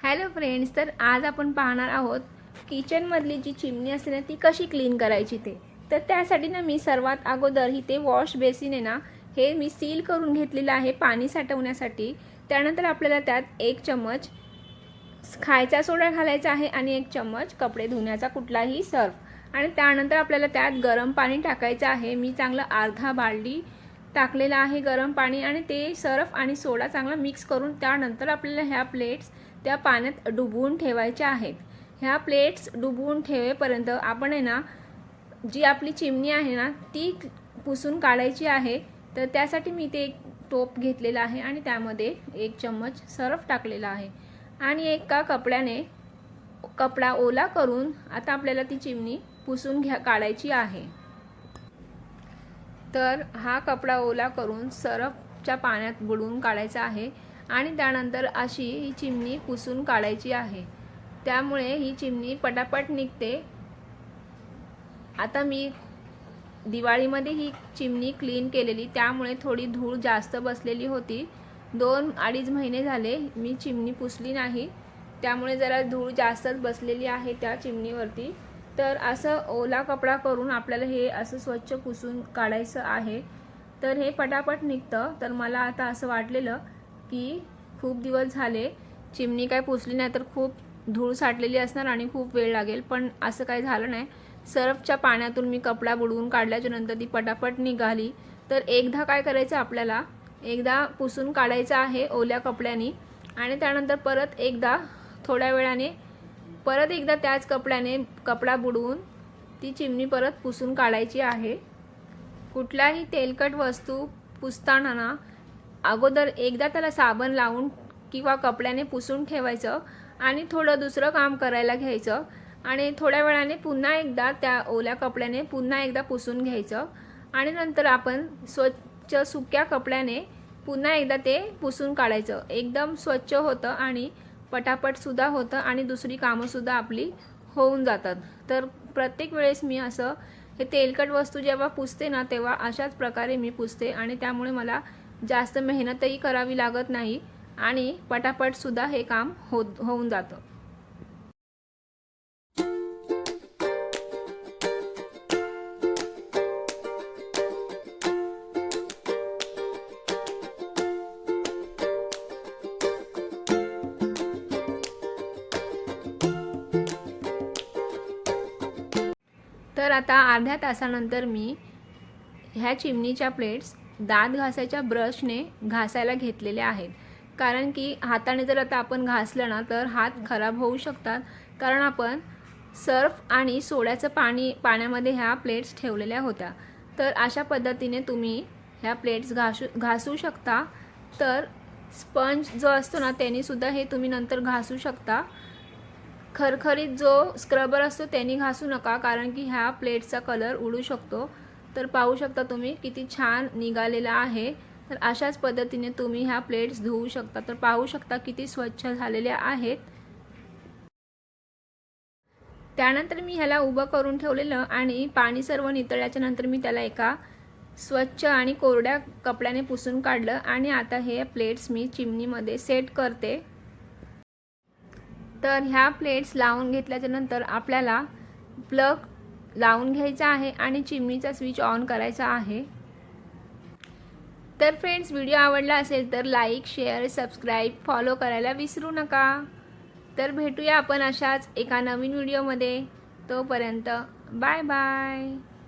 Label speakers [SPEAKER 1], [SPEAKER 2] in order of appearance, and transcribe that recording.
[SPEAKER 1] Hello friends, तर आज आपण पाहणार आहोत किचनमधली जी चिमणी असते ना ती कशी क्लीन करायची ते. तर त्यासाठी ना मी सर्वात अगोदर इथे वॉश बेसिन आहे ना हे मी सील करून घेतलेलं आहे पाणी साठवण्यासाठी. त्यानंतर आपल्याला त्यात 1 चम्मच खायचा सोडा घालायचा आहे आणि 1 चम्मच कपडे धुण्याचा कुठलाही सर्फ, आणि त्यानंतर आपल्याला त्यात गरम पाणी टाकायचं आहे. मी चांगलं अर्धा बालडी टाकलेलं आहे गरम पाणी, आणि ते सर्फ आणि सोडा चांगला मिक्स करून त्यानंतर आपल्याला ह्या प्लेट्स त्या पाण्यात डुबवून ठेवायच्या आहेत. ह्या प्लेट्स डुबवून ठेवेपर्यंत आपण आहे ना जी आपली चिमणी आहे ना ती पुसून काढायची आहे. तर त्यासाठी मी ते एक टोप घेतलेला आहे आणि त्यामध्ये 1 चम्मच सर्फ टाकलेला आहे आणि एका कपड्याने कपडा ओला करून आता आपल्याला ती चिमणी पुसून काढायची आहे. तर हा कपडा ओला करून सर्फच्या पाण्यात बुडवून काढायचा आहे आणि त्यानंतर अशी ही चिमणी पुसून काढायची आहे. त्यामुळे ही चिमणी पटापट निघते. आता मी दिवाळीमध्ये ही चिमणी क्लीन केलेली, त्यामुळे थोडी धूळ जास्त बसलेली होती. 2-2.5 महिने झाले मी चिमणी पुसली नाही, त्यामुळे जरा धूळ जास्तच बसलेली आहे त्या चिमणीवरती. तर असं ओला कपडा करून आपल्याला हे असं स्वच्छ पुसून काढायचं आहे. तर हे पटापट निघतं. तर मला आता असं वाटलेलं की खूप दिवस झाले चिमणी काय पुसली नाही, तर खूप धूळ साठलेली असणार आणि खूप वेळ लागेल, पण असं काही झालं नाही. सर्फच्या पाण्यातून मी कपडा बुडवून काढल्याच्या नंतर ती पटापट निघाली. तर एकदा काय करायचं, आपल्याला एकदा पुसून काढायचं आहे ओल्या कपड्याने आणि त्यानंतर परत एकदा थोड्या वेळाने परत एकदा त्याच कपड्याने कपडा बुडवून ती चिमणी परत पुसून काढायची आहे. कुठलाही तेलकट वस्तू पुसताना ना अगोदर एकदा त्याला साबण लावून किंवा कपड्याने पुसून ठेवायचं आणि थोडं दुसरं काम करायला घ्यायचं आणि थोड्या वेळाने पुन्हा एकदा त्या ओल्या कपड्याने पुन्हा एकदा पुसून घ्यायचं आणि नंतर आपण स्वच्छ सुक्या कपड्याने पुन्हा एकदा ते पुसून काढायचं. एकदम स्वच्छ होतं आणि पटापटसुद्धा होतं आणि दुसरी कामंसुद्धा आपली होऊन जातात. तर प्रत्येक वेळेस मी असं हे तेलकट वस्तू जेव्हा पुसते ना तेव्हा अशाच प्रकारे मी पुसते आणि त्यामुळे मला जास्त मेहनतही करावी लागत नाही आणि पटापटसुद्धा हे काम होऊन जातं. तर आता अर्ध्या तासानंतर मी ह्या चिमणीच्या प्लेट्स दात घासायच्या ब्रशने घासायला घेतलेल्या आहेत. कारण की हाताने जर आता आपण घासलं ना तर हात खराब होऊ शकतात, कारण आपण सर्फ आणि सोड्याचं पाण्यामध्ये ह्या प्लेट्स ठेवलेल्या होत्या. तर अशा पद्धतीने तुम्ही ह्या प्लेट्स घासू शकता. तर स्पंज जो असतो ना त्यानेसुद्धा हे तुम्ही नंतर घासू शकता. खरखरीत जो स्क्रबर असतो त्याने घासू नका, कारण की ह्या प्लेट्सचा कलर उडू शकतो. तर पाहू शकता तुम्ही किती छान निघालेला आहे. तर अशाच पद्धतीने तुम्ही ह्या प्लेट्स धुवू शकता. तर पाहू शकता किती स्वच्छ झालेल्या आहेत. त्यानंतर मी ह्याला उभं करून ठेवलेलं आणि पाणी सर्व नितळल्याच्या नंतर मी त्याला एका स्वच्छ आणि कोरड्या कपड्याने पुसून काढलं आणि आता हे प्लेट्स मी चिमणीमध्ये सेट करते. तर ह्या प्लेट्स लावून घेतल्याच्या नंतर आपल्याला प्लग लावून घ्यायचा आहे आणि चिमणीचा स्विच ऑन करायचा आहे. तर फ्रेंड्स, व्हिडिओ आवडला असेल तर लाईक, शेअर, सबस्क्राईब, फॉलो करायला विसरू नका. तर भेटूया आपण अशाच एका नवीन व्हिडिओमध्ये. तोपर्यंत बाय बाय.